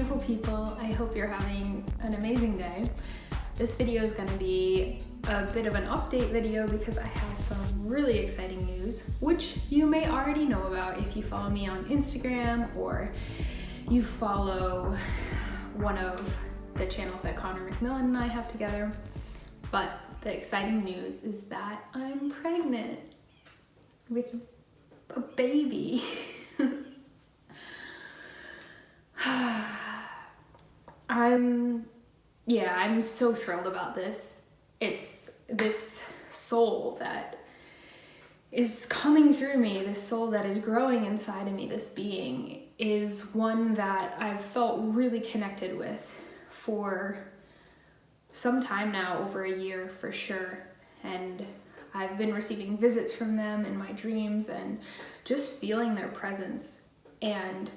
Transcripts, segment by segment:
beautiful people. I hope you're having an amazing day. This video is going to be a bit of an update video because I have some really exciting news, which you may already know about if you follow me on Instagram or you follow one of the channels that Conor McMillen and I have together. But the exciting news is that I'm pregnant with a baby. I'm so thrilled about this. It's this soul that is coming through me, this soul that is growing inside of me, this being is one that I've felt really connected with for some time now, over a year for sure. And I've been receiving visits from them in my dreams and just feeling their presence. And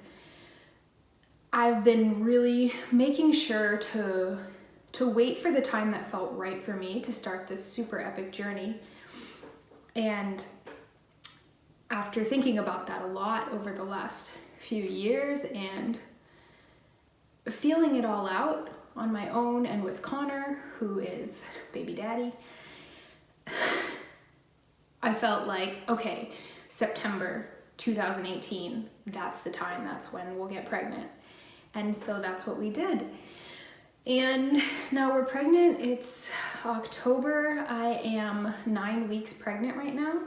I've been really making sure to wait for the time that felt right for me to start this super epic journey. And after thinking about that a lot over the last few years and feeling it all out on my own and with Conor, who is baby daddy, I felt like, okay, September 2018, that's the time, that's when we'll get pregnant. And so that's what we did. And now we're pregnant. It's October. I am 9 weeks pregnant right now.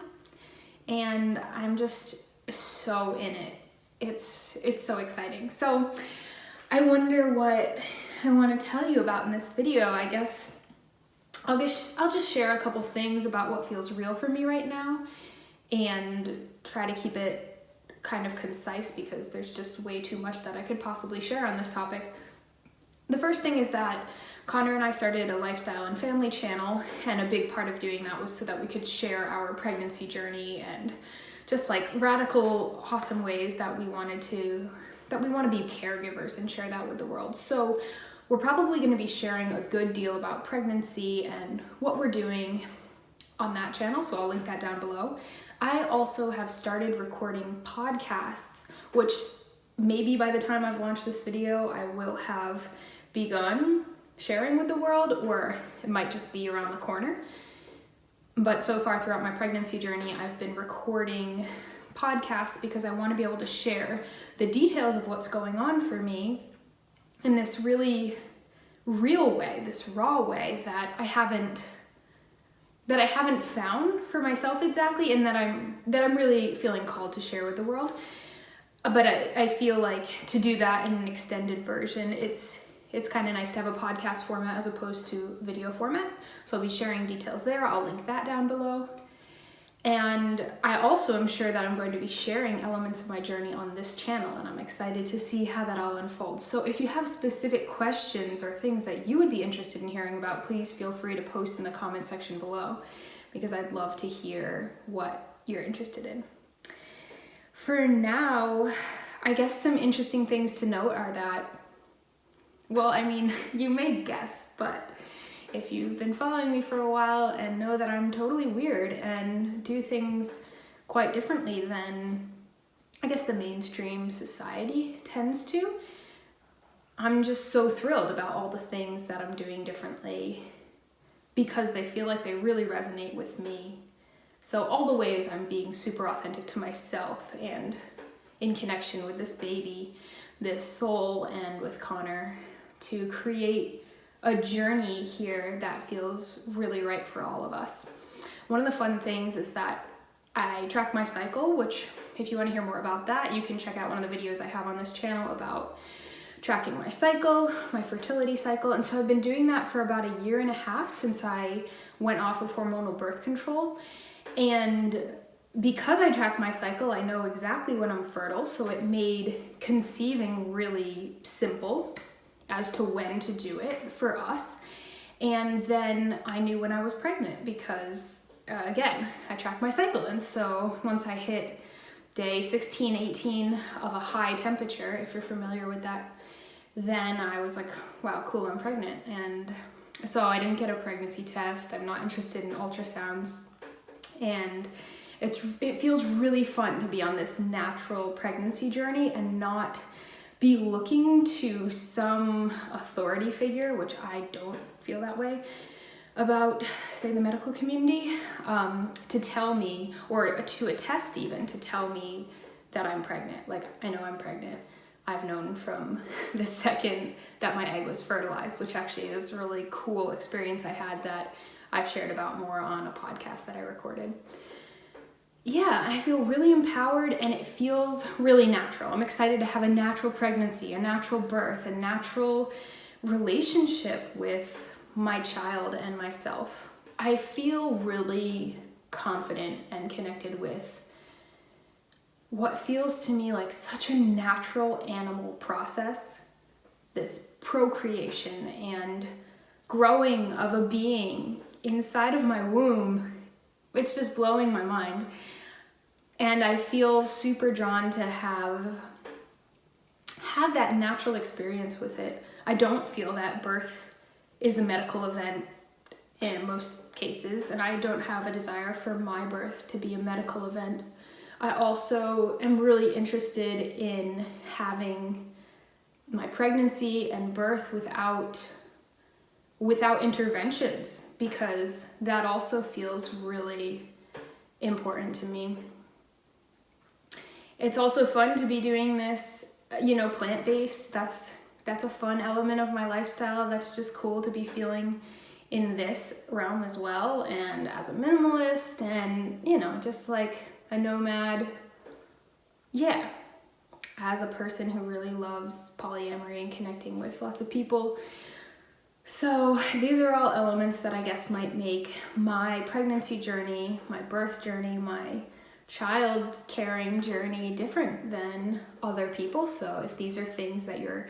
And I'm just so in it. It's so exciting. So I wonder what I want to tell you about in this video. I guess I'll just share a couple things about what feels real for me right now and try to keep it kind of concise because there's just way too much that I could possibly share on this topic. The first thing is that Conor and I started a lifestyle and family channel, and a big part of doing that was so that we could share our pregnancy journey and just like radical, awesome ways that we want to be caregivers and share that with the world. So we're probably going to be sharing a good deal about pregnancy and what we're doing on that channel, so I'll link that down below. I also have started recording podcasts, which maybe by the time I've launched this video, I will have begun sharing with the world, or it might just be around the corner. But so far throughout my pregnancy journey, I've been recording podcasts because I want to be able to share the details of what's going on for me in this really real way, this raw way that I haven't found for myself exactly, and that I'm really feeling called to share with the world. But I feel like to do that in an extended version, it's kind of nice to have a podcast format as opposed to video format. So I'll be sharing details there. I'll link that down below. And I also am sure that I'm going to be sharing elements of my journey on this channel, and I'm excited to see how that all unfolds. So if you have specific questions or things that you would be interested in hearing about, please feel free to post in the comment section below, because I'd love to hear what you're interested in. For now, I guess some interesting things to note are that, well, I mean, you may guess, but if you've been following me for a while and know that I'm totally weird and do things quite differently than I guess the mainstream society tends to, I'm just so thrilled about all the things that I'm doing differently because they feel like they really resonate with me. So all the ways I'm being super authentic to myself and in connection with this baby, this soul, and with Conor to create a journey here that feels really right for all of us. One of the fun things is that I track my cycle, which if you want to hear more about that, you can check out one of the videos I have on this channel about tracking my cycle, my fertility cycle. And so I've been doing that for about 1.5 years since I went off of hormonal birth control. And because I track my cycle, I know exactly when I'm fertile, so it made conceiving really simple as to when to do it for us. And then I knew when I was pregnant because, again, I track my cycle. And so once I hit day 16, 18 of a high temperature, if you're familiar with that, then I was like, wow, cool, I'm pregnant. And so I didn't get a pregnancy test. I'm not interested in ultrasounds. And it feels really fun to be on this natural pregnancy journey and not be looking to some authority figure, which I don't feel that way about, say, the medical community, to tell me, or to attest even, to tell me that I'm pregnant. Like, I know I'm pregnant. I've known from the second that my egg was fertilized, which actually is a really cool experience I had that I've shared about more on a podcast that I recorded. Yeah, I feel really empowered and it feels really natural. I'm excited to have a natural pregnancy, a natural birth, a natural relationship with my child and myself. I feel really confident and connected with what feels to me like such a natural animal process, this procreation and growing of a being inside of my womb. It's just blowing my mind. And I feel super drawn to have that natural experience with it. I don't feel that birth is a medical event in most cases, and I don't have a desire for my birth to be a medical event. I also am really interested in having my pregnancy and birth without interventions, because that also feels really important to me. It's also fun to be doing this, plant-based. That's a fun element of my lifestyle. That's just cool to be feeling in this realm as well. And as a minimalist and, just like a nomad. Yeah. As a person who really loves polyamory and connecting with lots of people. So these are all elements that I guess might make my pregnancy journey, my birth journey, my child caring journey different than other people. So if these are things that you're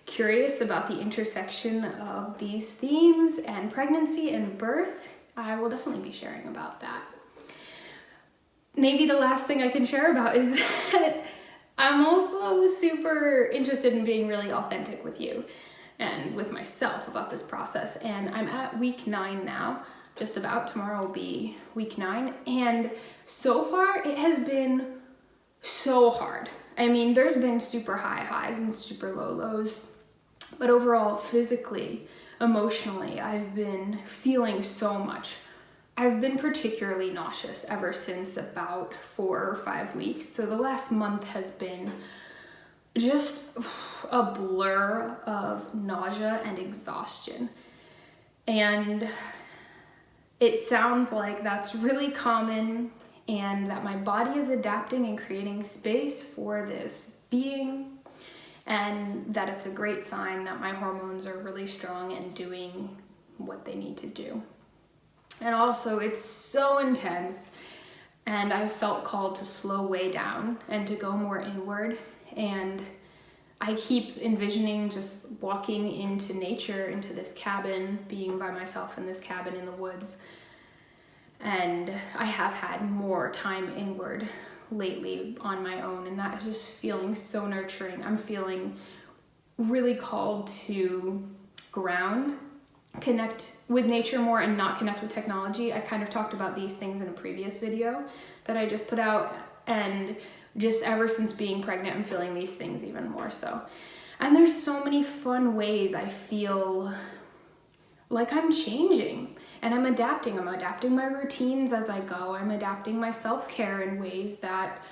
curious about, the intersection of these themes and pregnancy and birth, I will definitely be sharing about that. Maybe the last thing I can share about is that I'm also super interested in being really authentic with you and with myself about this process. And I'm at week 9 now, just about. Tomorrow will be week 9. And so far it has been so hard. I mean, there's been super high highs and super low lows, but overall, physically, emotionally, I've been feeling so much. I've been particularly nauseous ever since about 4 or 5 weeks. So the last month has been just a blur of nausea and exhaustion. And it sounds like that's really common and that my body is adapting and creating space for this being, and that it's a great sign that my hormones are really strong and doing what they need to do. And also, it's so intense, and I felt called to slow way down and to go more inward. And I keep envisioning just walking into nature, into this cabin, being by myself in this cabin in the woods. And I have had more time inward lately on my own, and that is just feeling so nurturing. I'm feeling really called to ground, connect with nature more, and not connect with technology. I kind of talked about these things in a previous video that I just put out, and just ever since being pregnant, I'm feeling these things even more so. And there's so many fun ways I feel like I'm changing and I'm adapting. I'm adapting my routines as I go. I'm adapting my self-care in ways that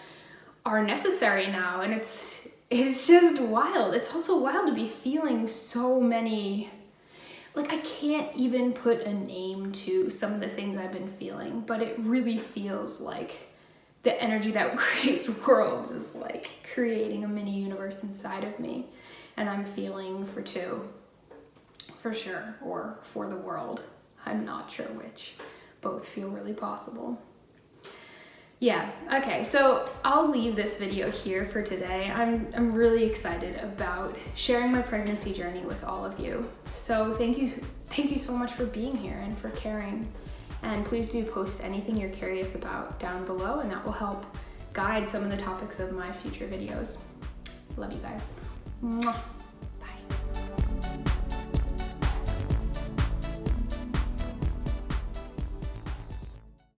are necessary now. And it's just wild. It's also wild to be feeling so many, like, I can't even put a name to some of the things I've been feeling, but it really feels like the energy that creates worlds is like creating a mini universe inside of me. And I'm feeling for 2, for sure, or for the world. I'm not sure which. Both feel really possible. Yeah, okay, so I'll leave this video here for today. I'm really excited about sharing my pregnancy journey with all of you. So thank you so much for being here and for caring. And please do post anything you're curious about down below, and that will help guide some of the topics of my future videos. Love you guys. Mwah.